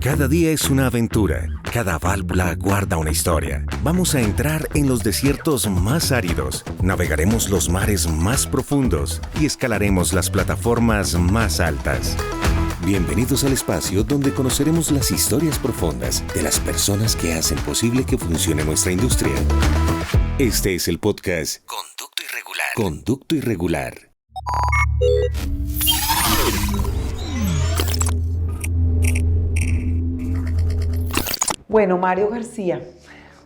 Cada día es una aventura, cada válvula guarda una historia. Vamos a entrar en los desiertos más áridos, navegaremos los mares más profundos y escalaremos las plataformas más altas. Bienvenidos al espacio donde conoceremos las historias profundas de las personas que hacen posible que funcione nuestra industria. Este es el podcast Conducto Irregular. Conducto Irregular. Bueno, Mario García,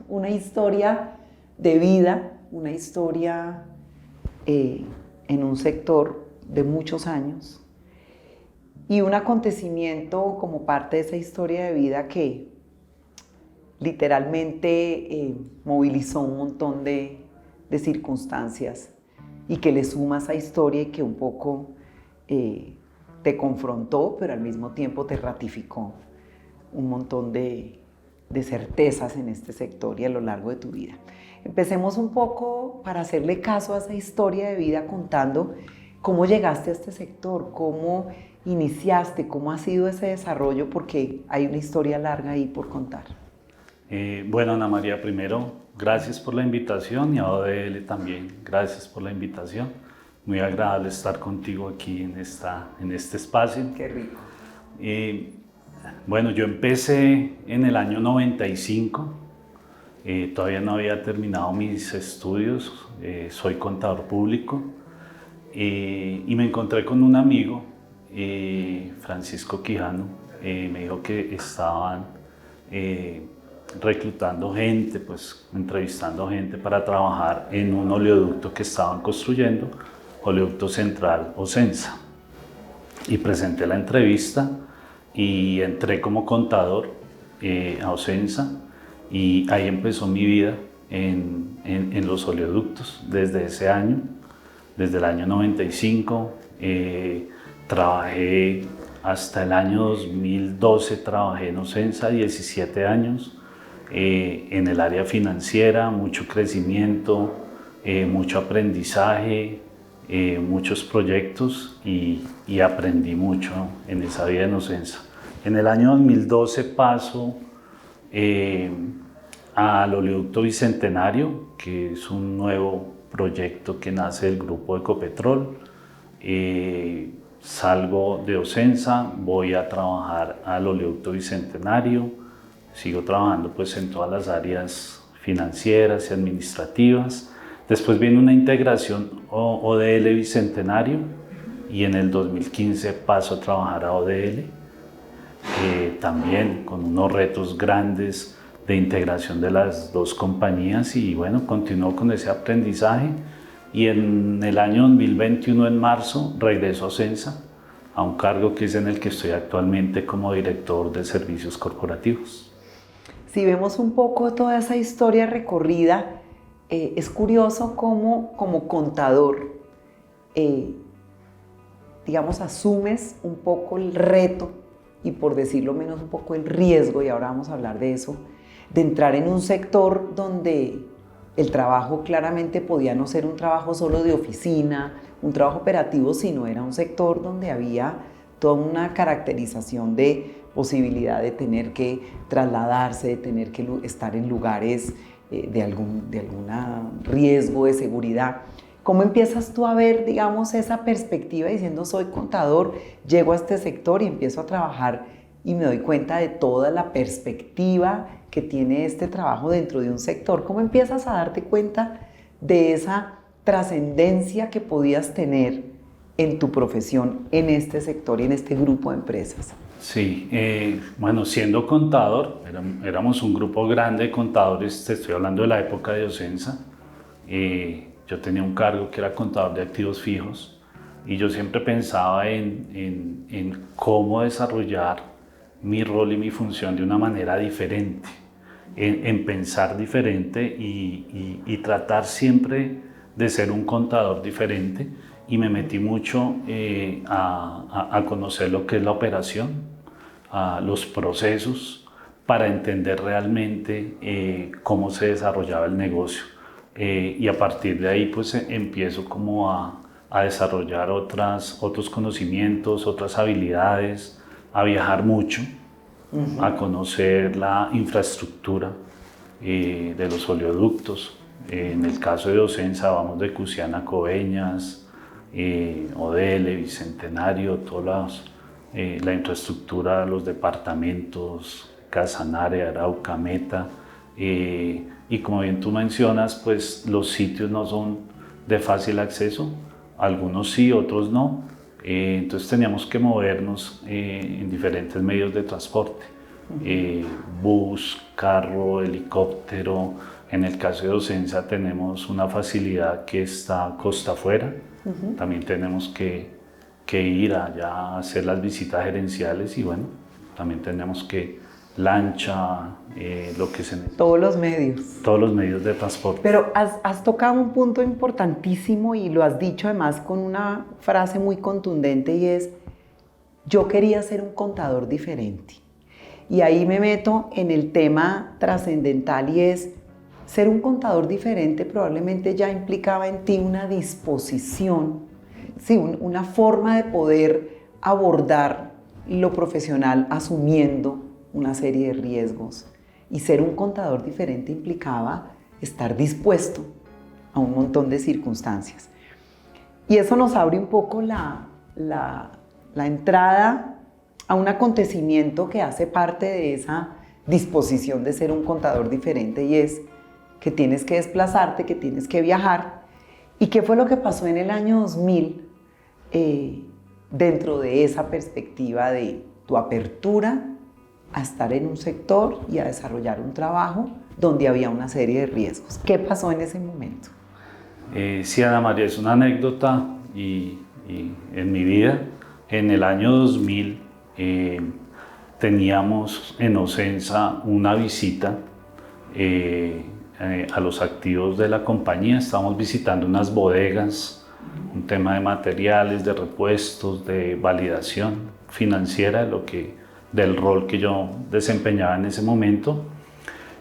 una historia de vida, una historia en un sector de muchos años y un acontecimiento como parte de esa historia de vida que literalmente movilizó un montón de circunstancias y que le suma a esa historia y que un poco te confrontó, pero al mismo tiempo te ratificó un montón de certezas en este sector y a lo largo de tu vida. Empecemos un poco para hacerle caso a esa historia de vida contando cómo llegaste a este sector, cómo iniciaste, cómo ha sido ese desarrollo, porque hay una historia larga ahí por contar. Bueno, Ana María, primero, gracias por la invitación y a ODL también, gracias por la invitación. Muy agradable estar contigo aquí en este espacio. Qué rico. Bueno, yo empecé en el año 95, todavía no había terminado mis estudios, soy contador público y me encontré con un amigo, Francisco Quijano, me dijo que estaban reclutando gente, pues entrevistando gente para trabajar en un oleoducto que estaban construyendo, Oleoducto Central Ocensa, y presenté la entrevista. Y entré como contador a Ocensa y ahí empezó mi vida en los oleoductos desde ese año, desde el año 95. Trabajé hasta el año 2012, trabajé en Ocensa 17 años en el área financiera, mucho crecimiento, mucho aprendizaje, muchos proyectos y aprendí mucho en esa vida en Ocensa. En el año 2012 paso al Oleoducto Bicentenario, que es un nuevo proyecto que nace del grupo Ecopetrol. Salgo de Ocensa, voy a trabajar al Oleoducto Bicentenario, sigo trabajando pues en todas las áreas financieras y administrativas. Después viene una integración ODL Bicentenario y en el 2015 paso a trabajar a ODL, también con unos retos grandes de integración de las dos compañías y bueno, continúo con ese aprendizaje y en el año 2021 en marzo regreso a Ocensa a un cargo que es en el que estoy actualmente como director de servicios corporativos. Si vemos un poco toda esa historia recorrida, es curioso cómo como contador, digamos, asumes un poco el reto y por decirlo menos un poco el riesgo, y ahora vamos a hablar de eso, de entrar en un sector donde el trabajo claramente podía no ser un trabajo solo de oficina, un trabajo operativo, sino era un sector donde había toda una caracterización de posibilidad de tener que trasladarse, de tener que estar en lugares de algún riesgo de seguridad. ¿Cómo empiezas tú a ver, digamos, esa perspectiva diciendo soy contador, llego a este sector y empiezo a trabajar y me doy cuenta de toda la perspectiva que tiene este trabajo dentro de un sector? ¿Cómo empiezas a darte cuenta de esa trascendencia que podías tener en tu profesión, en este sector y en este grupo de empresas? Sí, bueno, siendo contador, éramos un grupo grande de contadores, te estoy hablando de la época de Ocensa. Yo tenía un cargo que era contador de activos fijos y yo siempre pensaba en cómo desarrollar mi rol y mi función de una manera diferente, en pensar diferente y tratar siempre de ser un contador diferente. Y me metí mucho a conocer lo que es la operación, los procesos, para entender realmente cómo se desarrollaba el negocio. Y a partir de ahí pues empiezo como a desarrollar otros conocimientos, otras habilidades, a viajar mucho, a conocer la infraestructura de los oleoductos. En el caso de Ocensa vamos de Cusiana a Coveñas, Odele, Bicentenario, todas la infraestructura, los departamentos, Casanare, Arauca, Meta. Y como bien tú mencionas, pues los sitios no son de fácil acceso, algunos sí, otros no. Entonces teníamos que movernos en diferentes medios de transporte, bus, carro, helicóptero. En el caso de Ocensa tenemos una facilidad que está costa afuera, también tenemos que ir allá a hacer las visitas gerenciales y bueno, también tenemos que lancha, lo que se necesita. Todos los medios. Todos los medios de transporte. Pero has tocado un punto importantísimo y lo has dicho además con una frase muy contundente y es, yo quería ser un contador diferente. Y ahí me meto en el tema trascendental y es, ser un contador diferente probablemente ya implicaba en ti una disposición, sí, una forma de poder abordar lo profesional asumiendo una serie de riesgos. Y ser un contador diferente implicaba estar dispuesto a un montón de circunstancias. Y eso nos abre un poco la entrada a un acontecimiento que hace parte de esa disposición de ser un contador diferente y es que tienes que desplazarte, que tienes que viajar. ¿Y qué fue lo que pasó en el año 2000 dentro de esa perspectiva de tu apertura a estar en un sector y a desarrollar un trabajo donde había una serie de riesgos? ¿Qué pasó en ese momento? Sí, Ana María, es una anécdota y en mi vida, en el año 2000 teníamos en Ocensa una visita a los activos de la compañía. Estábamos visitando unas bodegas, un tema de materiales, de repuestos, de validación financiera, del rol que yo desempeñaba en ese momento.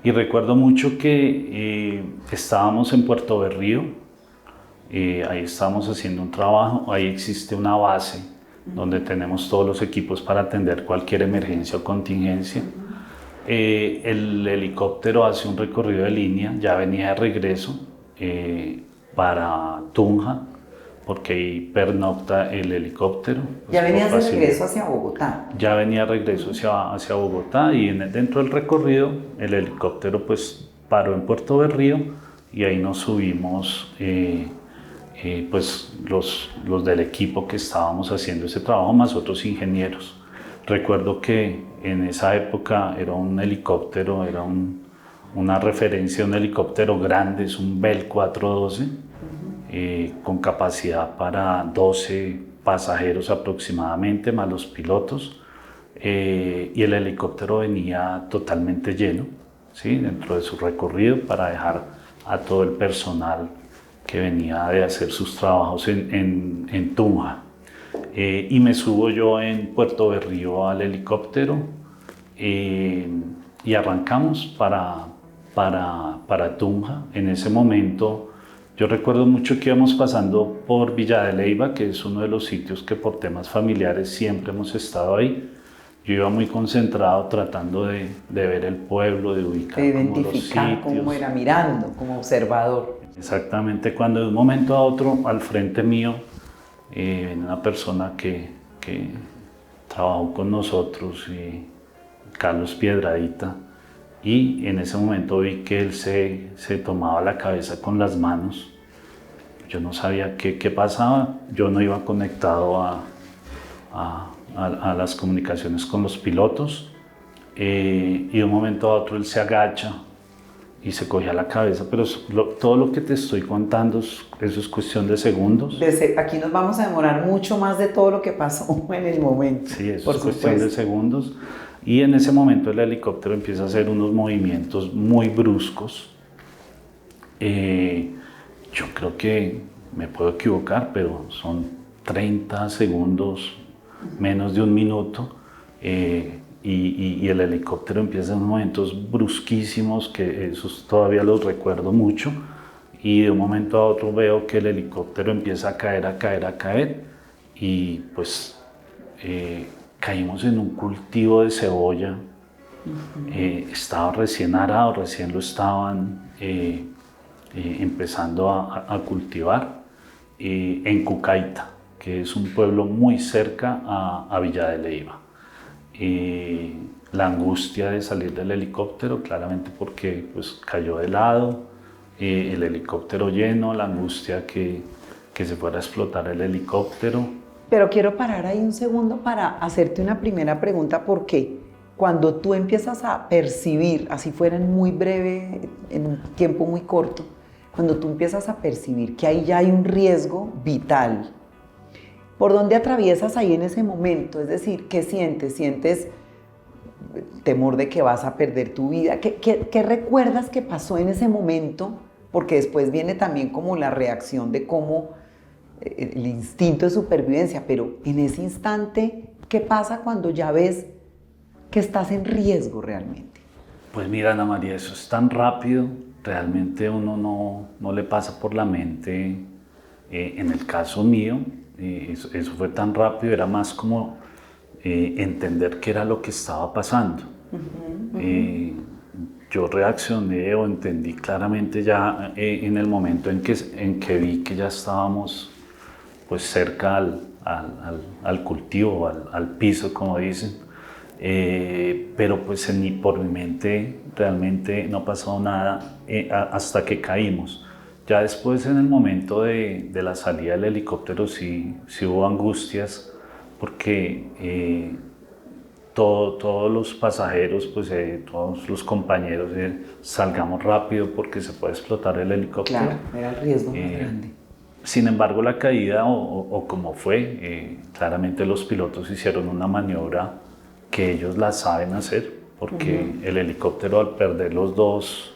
Y recuerdo mucho que estábamos en Puerto Berrío, ahí estábamos haciendo un trabajo, ahí existe una base donde tenemos todos los equipos para atender cualquier emergencia o contingencia. El helicóptero hace un recorrido de línea, ya venía de regreso para Tunja, porque ahí pernocta el helicóptero. ¿Ya venías de regreso hacia Bogotá? Ya venía de regreso hacia Bogotá y dentro del recorrido el helicóptero pues paró en Puerto Berrío y ahí nos subimos pues los del equipo que estábamos haciendo ese trabajo más otros ingenieros. Recuerdo que en esa época era un helicóptero, era una referencia a un helicóptero grande, es un Bell 412, con capacidad para 12 pasajeros aproximadamente, más los pilotos, y el helicóptero venía totalmente lleno, ¿sí? Dentro de su recorrido para dejar a todo el personal que venía de hacer sus trabajos en Tunja. Y me subo yo en Puerto Berrío al helicóptero y arrancamos para Tunja. En ese momento yo recuerdo mucho que íbamos pasando por Villa de Leyva, que es uno de los sitios que por temas familiares siempre hemos estado ahí. Yo iba muy concentrado tratando de ver el pueblo, de ubicar de identificar como los cómo era mirando, como observador. Exactamente, cuando de un momento a otro al frente mío viene una persona que trabajó con nosotros, Carlos Piedradita, y en ese momento vi que él se tomaba la cabeza con las manos. Yo no sabía qué pasaba, yo no iba conectado a las comunicaciones con los pilotos, y de un momento a otro él se agacha y se cogía la cabeza, pero todo lo que te estoy contando, eso es cuestión de segundos. Aquí nos vamos a demorar mucho más de todo lo que pasó en el momento. Sí, eso es cuestión de segundos. Y en ese momento el helicóptero empieza a hacer unos movimientos muy bruscos. Yo creo que me puedo equivocar, pero son 30 segundos, menos de un minuto. Y el helicóptero empieza en momentos brusquísimos, que esos todavía los recuerdo mucho, y de un momento a otro veo que el helicóptero empieza a caer, y pues caímos en un cultivo de cebolla. Estaba recién arado, recién lo estaban empezando a cultivar en Cucaita, que es un pueblo muy cerca a Villa de Leyva. La angustia de salir del helicóptero, claramente porque pues, cayó de lado, el helicóptero lleno, la angustia que se fuera a explotar el helicóptero. Pero quiero parar ahí un segundo para hacerte una primera pregunta, porque cuando tú empiezas a percibir, así fuera en muy breve, en un tiempo muy corto, cuando tú empiezas a percibir que ahí ya hay un riesgo vital, ¿por dónde atraviesas ahí en ese momento? Es decir, ¿qué sientes? ¿Sientes temor de que vas a perder tu vida? ¿Qué recuerdas que pasó en ese momento? Porque después viene también como la reacción de cómo el instinto de supervivencia, pero en ese instante, ¿qué pasa cuando ya ves que estás en riesgo realmente? Pues mira, Ana María, eso es tan rápido, realmente uno no le pasa por la mente. En el caso mío, eso fue tan rápido, era más como entender qué era lo que estaba pasando. Yo reaccioné o entendí claramente ya en el momento en que vi que ya estábamos pues cerca al cultivo, al piso, como dicen. Pero pues por mi mente realmente no pasó nada hasta que caímos. Ya después, en el momento de la salida del helicóptero, sí hubo angustias, porque todos los pasajeros, pues, todos los compañeros, salgamos rápido porque se puede explotar el helicóptero. Claro, era el riesgo más grande. Sin embargo, la caída, o como fue, claramente los pilotos hicieron una maniobra que ellos la saben hacer, porque el helicóptero, al perder los dos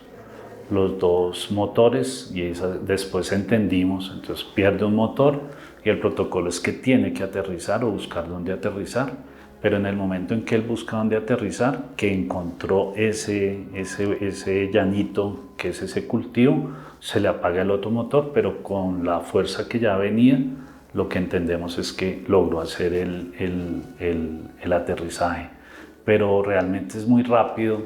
motores, y después entendimos, entonces pierde un motor y el protocolo es que tiene que aterrizar o buscar dónde aterrizar, pero en el momento en que él busca dónde aterrizar, que encontró ese llanito, que es ese cultivo, se le apaga el otro motor, pero con la fuerza que ya venía, lo que entendemos es que logró hacer el aterrizaje. Pero realmente es muy rápido,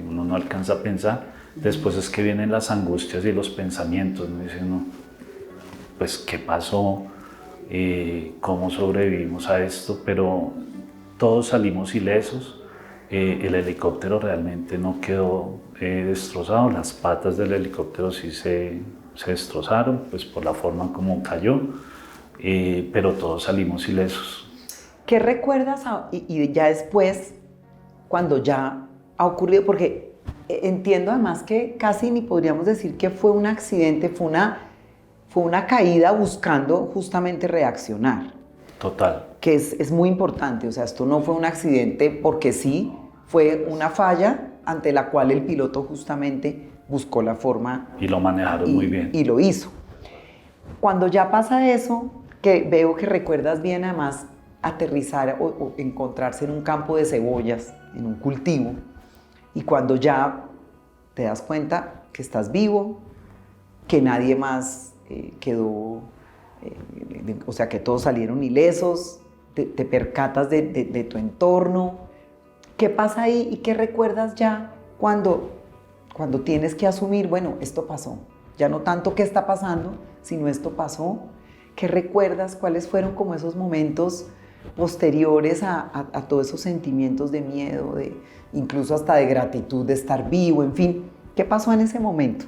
uno no alcanza a pensar. Después es que vienen las angustias y los pensamientos, ¿no? Dice uno, pues, ¿qué pasó? ¿Cómo sobrevivimos a esto? Pero todos salimos ilesos. El helicóptero realmente no quedó destrozado, las patas del helicóptero sí se destrozaron, pues por la forma como cayó, pero todos salimos ilesos. ¿Qué recuerdas y ya después, cuando ya ha ocurrido? Porque entiendo además que casi ni podríamos decir que fue un accidente, fue una caída buscando justamente reaccionar. Total. Que es muy importante, o sea, esto no fue un accidente porque sí, fue una falla ante la cual el piloto justamente buscó la forma. Y lo manejaron muy bien. Y lo hizo. Cuando ya pasa eso, que veo que recuerdas bien además aterrizar o encontrarse en un campo de cebollas, en un cultivo, y cuando ya te das cuenta que estás vivo, que nadie más quedó, o sea, que todos salieron ilesos, te percatas de tu entorno. ¿Qué pasa ahí y qué recuerdas ya cuando tienes que asumir, bueno, esto pasó? Ya no tanto qué está pasando, sino esto pasó. ¿Qué recuerdas? ¿Cuáles fueron como esos momentos posteriores a todos esos sentimientos de miedo, incluso hasta de gratitud de estar vivo, en fin? ¿Qué pasó en ese momento?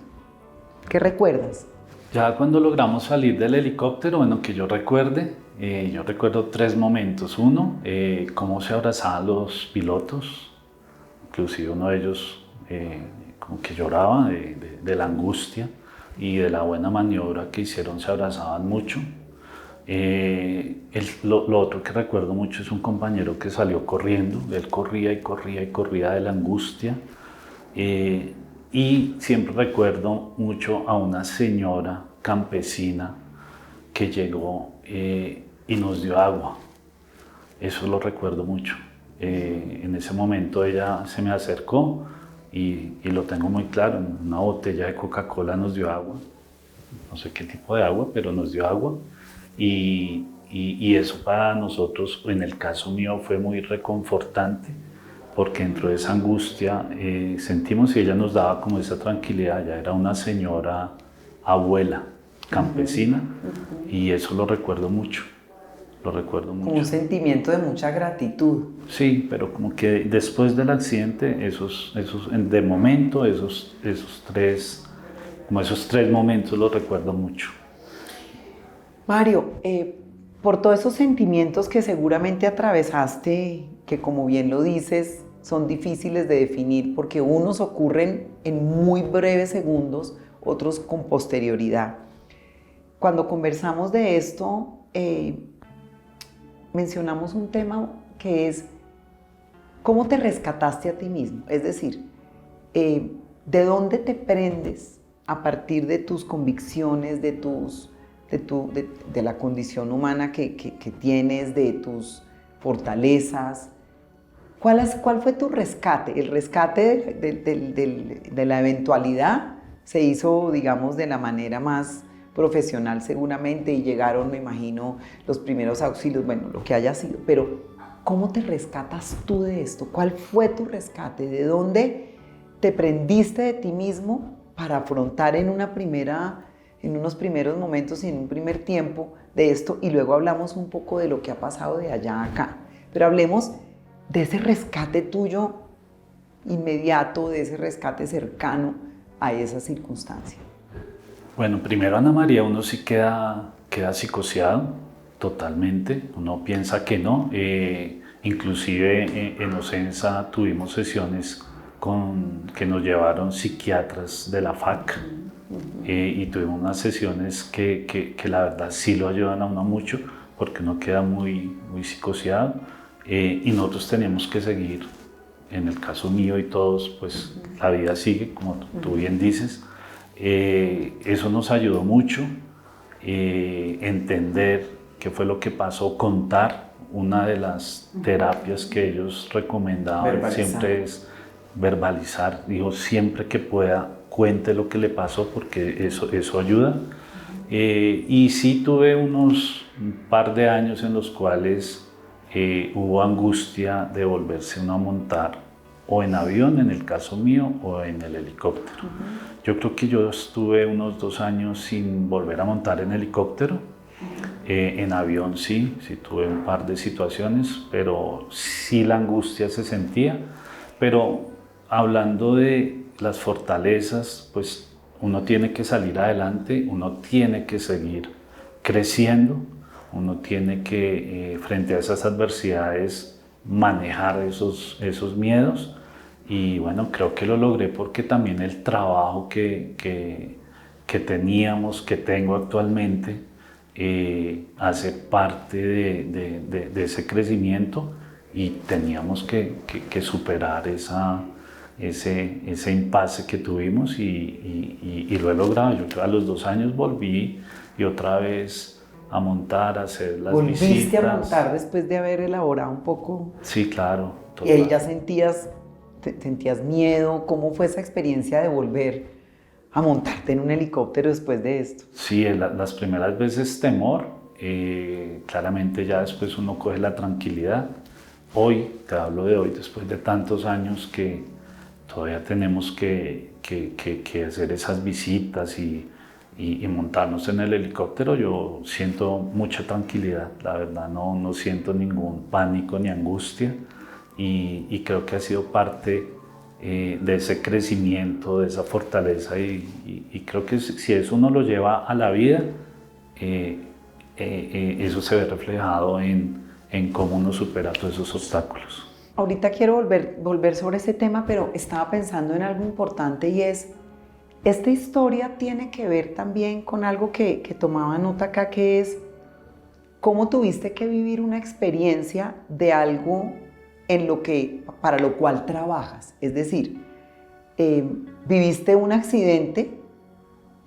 ¿Qué recuerdas? Ya cuando logramos salir del helicóptero, bueno, que yo recuerdo 3 momentos. Uno, cómo se abrazaban los pilotos, inclusive uno de ellos como que lloraba de la angustia y de la buena maniobra que hicieron, se abrazaban mucho. Lo otro que recuerdo mucho es un compañero que salió corriendo, él corría y corría y corría de la angustia. Y siempre recuerdo mucho a una señora campesina que llegó y nos dio agua. Eso lo recuerdo mucho. En ese momento ella se me acercó y lo tengo muy claro, en una botella de Coca-Cola nos dio agua. No sé qué tipo de agua, pero nos dio agua. Y y eso para nosotros, en el caso mío, fue muy reconfortante, porque dentro de esa angustia sentimos y ella nos daba como esa tranquilidad. Ya era una señora abuela, campesina, y eso lo recuerdo mucho. Lo recuerdo mucho. Como un sentimiento de mucha gratitud. Sí, pero como que después del accidente, de momento, esos tres momentos los recuerdo mucho. Mario, por todos esos sentimientos que seguramente atravesaste, que como bien lo dices, son difíciles de definir porque unos ocurren en muy breves segundos, otros con posterioridad. Cuando conversamos de esto, mencionamos un tema que es cómo te rescataste a ti mismo, es decir, de dónde te prendes a partir de tus convicciones, de la condición humana que tienes, de tus fortalezas. ¿Cuál fue tu rescate? El rescate de la eventualidad se hizo, digamos, de la manera más profesional seguramente, y llegaron, me imagino, los primeros auxilios, bueno, lo que haya sido, pero ¿cómo te rescatas tú de esto? ¿Cuál fue tu rescate? ¿De dónde te prendiste de ti mismo para afrontar en unos primeros momentos y en un primer tiempo de esto? Y luego hablamos un poco de lo que ha pasado de allá a acá, pero hablemos de ese rescate tuyo inmediato, de ese rescate cercano a esa circunstancia. Bueno, primero, Ana María, uno sí queda psicoseado totalmente, uno piensa que no, inclusive en Ocensa tuvimos sesiones que nos llevaron psiquiatras de la FAC, y tuvimos unas sesiones que la verdad sí lo ayudan a uno mucho, porque uno queda muy psicoseado, y nosotros teníamos que seguir. En el caso mío y todos, pues la vida sigue, como tú bien dices. Eso nos ayudó mucho, entender qué fue lo que pasó, contar. Una de las terapias que ellos recomendaban siempre es verbalizar. Digo, siempre que pueda, cuente lo que le pasó, porque eso ayuda. Y sí tuve un par de años en los cuales hubo angustia de volverse uno a montar o en avión, en el caso mío, o en el helicóptero. Yo creo que yo estuve unos 2 años sin volver a montar en helicóptero. En avión sí tuve un par de situaciones, pero sí la angustia se sentía. Pero hablando de las fortalezas, pues uno tiene que salir adelante, uno tiene que seguir creciendo, uno tiene que, frente a esas adversidades, manejar esos miedos. Y bueno, creo que lo logré porque también el trabajo que teníamos, que tengo actualmente, hace parte de ese crecimiento, y teníamos que superar ese impasse que tuvimos, y lo he logrado. Yo a los 2 años volví y otra vez a montar, a hacer las visitas. ¿Volviste a montar después de haber elaborado un poco? Sí, claro. Total. ¿Y ahí ya sentías miedo? ¿Cómo fue esa experiencia de volver a montarte en un helicóptero después de esto? Sí, las primeras veces temor, claramente ya después uno coge la tranquilidad. Hoy, te hablo de hoy, después de tantos años que todavía tenemos que hacer esas visitas y montarnos en el helicóptero, yo siento mucha tranquilidad, la verdad no siento ningún pánico ni angustia, y creo que ha sido parte de ese crecimiento, de esa fortaleza, y creo que si eso uno lo lleva a la vida, eso se ve reflejado en cómo uno supera todos esos obstáculos. Ahorita quiero volver sobre ese tema, pero estaba pensando en algo importante, y es, esta historia tiene que ver también con algo que tomaba nota acá, que es cómo tuviste que vivir una experiencia de algo para lo cual trabajas. Es decir, viviste un accidente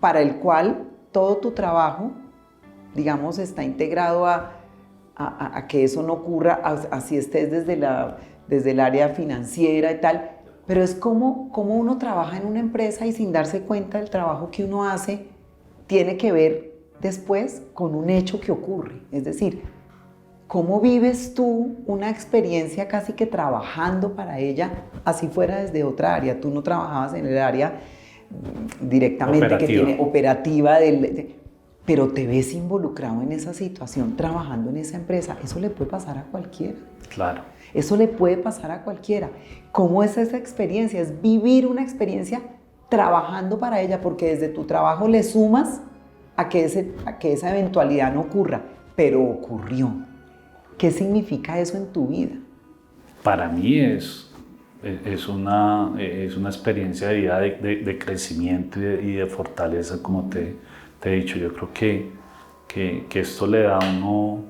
para el cual todo tu trabajo, digamos, está integrado a que eso no ocurra, así estés desde el área financiera y tal, pero es como uno trabaja en una empresa y sin darse cuenta del trabajo que uno hace, tiene que ver después con un hecho que ocurre. Es decir, ¿cómo vives tú una experiencia casi que trabajando para ella, así fuera desde otra área? Tú no trabajabas en el área directamente operativa pero te ves involucrado en esa situación, trabajando en esa empresa. Eso le puede pasar a cualquiera. Claro. Eso le puede pasar a cualquiera. ¿Cómo es esa experiencia? Es vivir una experiencia trabajando para ella, porque desde tu trabajo le sumas a que esa eventualidad no ocurra, pero ocurrió. ¿Qué significa eso en tu vida? Para mí es una experiencia de vida de crecimiento y de fortaleza, como te he dicho. Yo creo que esto le da a uno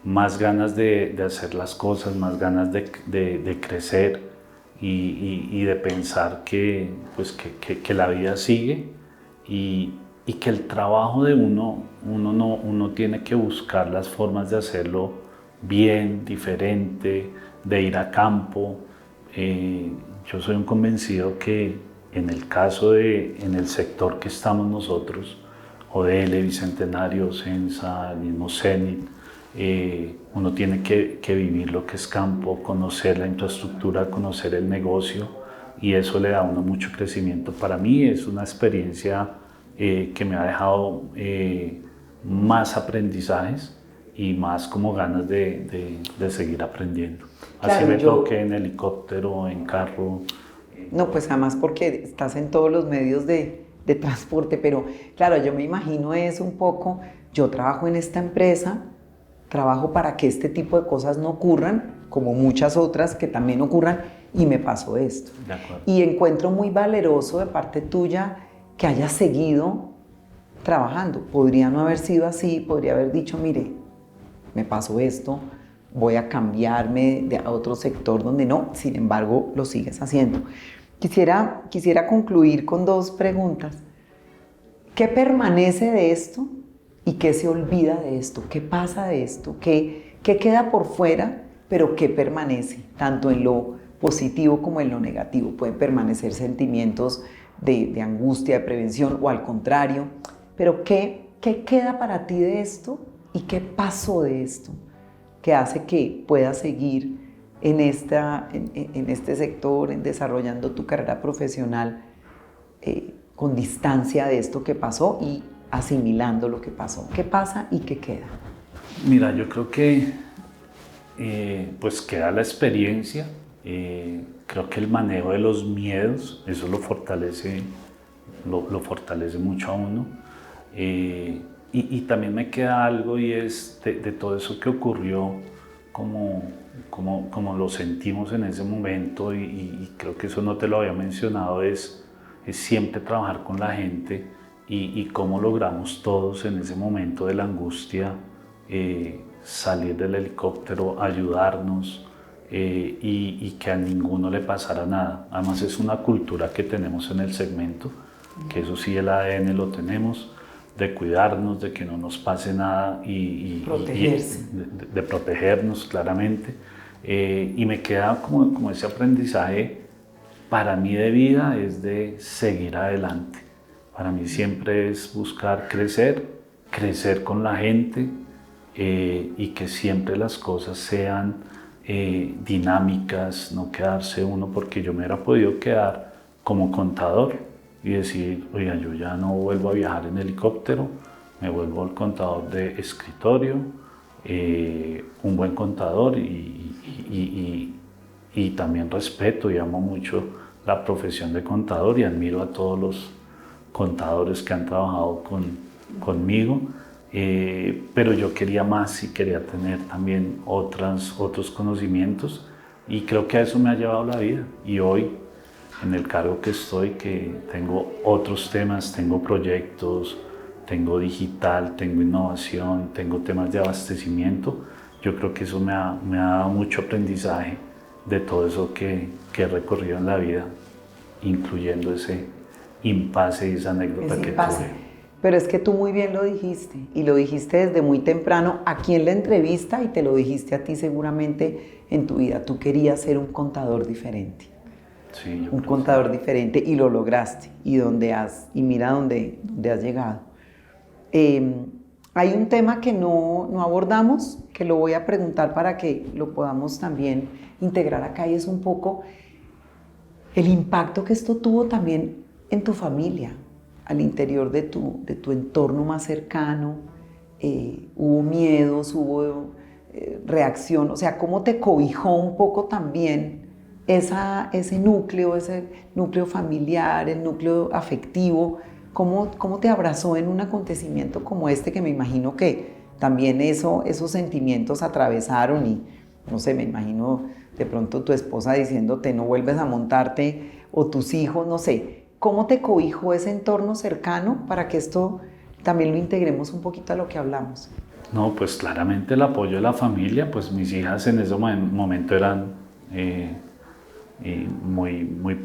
más ganas de hacer las cosas, más ganas de crecer y de pensar que la vida sigue y que el trabajo de uno tiene que buscar las formas de hacerlo bien, diferente, de ir a campo. Yo soy un convencido que en el sector que estamos nosotros, ODL, Bicentenario, Ocensa, el mismo Zenit, uno tiene que vivir lo que es campo, conocer la infraestructura, conocer el negocio, y eso le da a uno mucho crecimiento. Para mí es una experiencia que me ha dejado más aprendizajes y más como ganas de seguir aprendiendo. Así claro, me toque en helicóptero, en carro. No, pues además porque estás en todos los medios de transporte, pero claro, yo me imagino es un poco, yo trabajo en esta empresa, trabajo para que este tipo de cosas no ocurran, como muchas otras que también ocurran, y me pasó esto. De acuerdo. Y encuentro muy valeroso de parte tuya que hayas seguido trabajando. Podría no haber sido así, podría haber dicho, mire, me pasó esto, voy a cambiarme a otro sector donde no, sin embargo, lo sigues haciendo. Quisiera concluir con dos preguntas. ¿Qué permanece de esto y qué se olvida de esto? ¿Qué pasa de esto? ¿Qué queda por fuera, pero qué permanece? Tanto en lo positivo como en lo negativo. Pueden permanecer sentimientos de angustia, de prevención o al contrario. Pero ¿qué queda para ti de esto y qué pasó de esto que hace que puedas seguir en este sector, desarrollando tu carrera profesional con distancia de esto que pasó y asimilando lo que pasó? ¿Qué pasa y qué queda? Mira, yo creo que pues queda la experiencia. Creo que el manejo de los miedos, eso lo fortalece mucho a uno. Y también me queda algo, y es de todo eso que ocurrió, como lo sentimos en ese momento, y creo que eso no te lo había mencionado, es siempre trabajar con la gente y cómo logramos todos en ese momento de la angustia salir del helicóptero, ayudarnos y que a ninguno le pasara nada. Además es una cultura que tenemos en el segmento, que eso sí, el ADN lo tenemos, de cuidarnos, de que no nos pase nada y de protegernos claramente. Y me queda como ese aprendizaje para mí de vida, es de seguir adelante. Para mí siempre es buscar crecer con la gente y que siempre las cosas sean dinámicas, no quedarse uno, porque yo me hubiera podido quedar como contador y decir, oiga, yo ya no vuelvo a viajar en helicóptero, me vuelvo al contador de escritorio, un buen contador, y también respeto y amo mucho la profesión de contador y admiro a todos los contadores que han trabajado conmigo, pero yo quería más y quería tener también otros conocimientos, y creo que a eso me ha llevado la vida. Y hoy, en el cargo que estoy, que tengo otros temas, tengo proyectos, tengo digital, tengo innovación, tengo temas de abastecimiento, yo creo que eso me ha dado mucho aprendizaje de todo eso que he recorrido en la vida, incluyendo ese impasse y esa anécdota que tuve. Pero es que tú muy bien lo dijiste, y lo dijiste desde muy temprano aquí en la entrevista, y te lo dijiste a ti seguramente en tu vida. Tú querías ser un contador diferente. Sí, un contador diferente, y lo lograste, y mira dónde has llegado. Hay un tema que no abordamos, que lo voy a preguntar para que lo podamos también integrar acá, y es un poco el impacto que esto tuvo también en tu familia, al interior de tu entorno más cercano. Hubo miedos, hubo reacción, o sea, cómo te cobijó un poco también ese núcleo familiar, el núcleo afectivo. ¿Cómo te abrazó en un acontecimiento como este, que me imagino que también esos sentimientos atravesaron? Y no sé, me imagino de pronto tu esposa diciéndote no vuelves a montarte, o tus hijos, no sé. ¿Cómo te cobijó ese entorno cercano para que esto también lo integremos un poquito a lo que hablamos? No, pues claramente el apoyo de la familia. Pues mis hijas en ese momento eran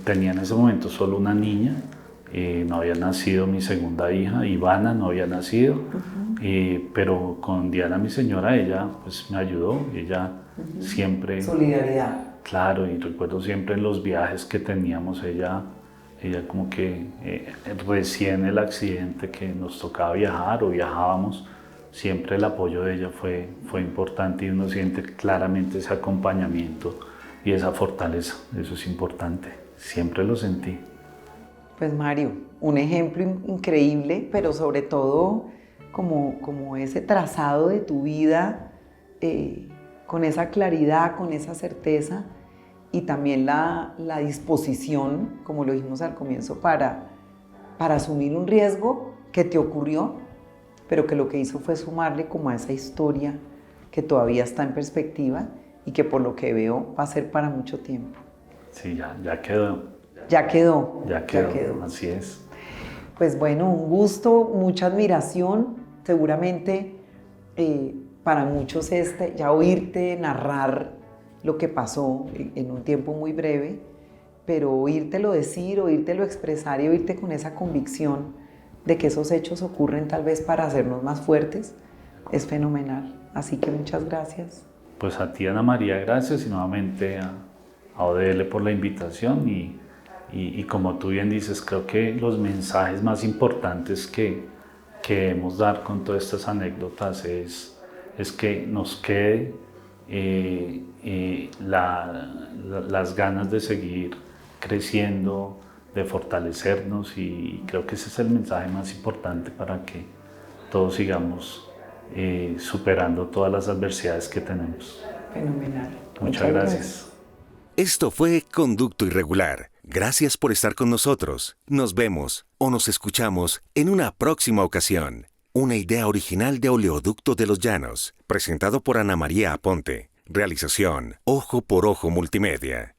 tenían en ese momento solo una niña. No había nacido mi segunda hija, Ivana, no había nacido. Pero con Diana, mi señora, ella pues me ayudó. Ella siempre... Solidaridad. Claro, y recuerdo siempre en los viajes que teníamos, ella como que recién el accidente que nos tocaba viajar o viajábamos, siempre el apoyo de ella fue importante, y uno siente claramente ese acompañamiento y esa fortaleza. Eso es importante, siempre lo sentí. Pues Mario, un ejemplo increíble, pero sobre todo como ese trazado de tu vida, con esa claridad, con esa certeza, y también la disposición, como lo dijimos al comienzo, para asumir un riesgo que te ocurrió, pero que lo que hizo fue sumarle como a esa historia que todavía está en perspectiva y que, por lo que veo, va a ser para mucho tiempo. Sí, ya quedó. Ya quedó. Así es. Pues bueno, un gusto, mucha admiración. Seguramente para muchos ya oírte narrar lo que pasó en un tiempo muy breve, pero oírtelo decir, oírtelo expresar y oírte con esa convicción de que esos hechos ocurren tal vez para hacernos más fuertes, es fenomenal. Así que muchas gracias. Pues a ti, Ana María, gracias, y nuevamente a ODL por la invitación. Y como tú bien dices, creo que los mensajes más importantes que debemos dar con todas estas anécdotas es que nos quede las ganas de seguir creciendo, de fortalecernos, y creo que ese es el mensaje más importante para que todos sigamos superando todas las adversidades que tenemos. Fenomenal. Muchas gracias. Esto fue Conducto Irregular. Gracias por estar con nosotros. Nos vemos o nos escuchamos en una próxima ocasión. Una idea original de Oleoducto de los Llanos, presentado por Ana María Aponte. Realización Ojo por Ojo Multimedia.